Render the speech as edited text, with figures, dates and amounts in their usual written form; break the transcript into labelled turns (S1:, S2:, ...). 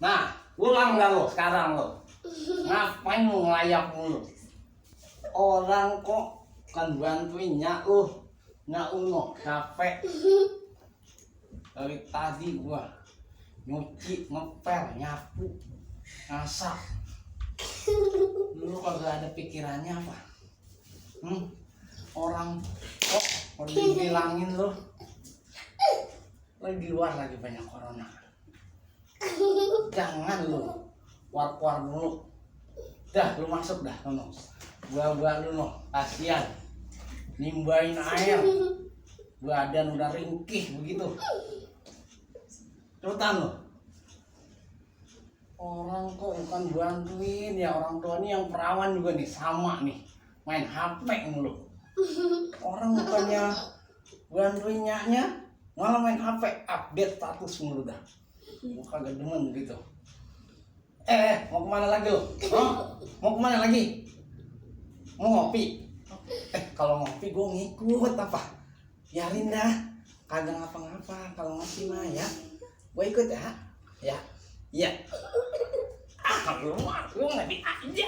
S1: Nah, pulang dah lo sekarang lo. Ngapain lo ngelayap mulu? Orang kok kan bantuin nyak Uno capek. Dari tadi gua nyuci, ngepel, nyapu, ngasak. Lu kagak ada pikirannya apa? Orang kok mau dibilangin lo di luar lagi banyak corona. Jangan lu keluar dulu. Dah lu masuk dah Nono. Gua lu no, kasihan. Nimbain air. Badan udah ringkih begitu. Cepetan lu. Orang kok bukan bantuin ya, orang tua nih yang perawan juga nih sama nih. Main HP mulu. Orang bukannya bantuin nyaknya, malah main HP, update status mulu dah. Gua kagak demen gitu. Mau kemana lagi lo? Mau kemana lagi? Mau ngopi? Kalau ngopi gue ngikut apa? Biarin dah, kagak ngapa-ngapa. Kalau ngopi mah ya, gue ikut ya. Ya, iya. Lu nggak aja.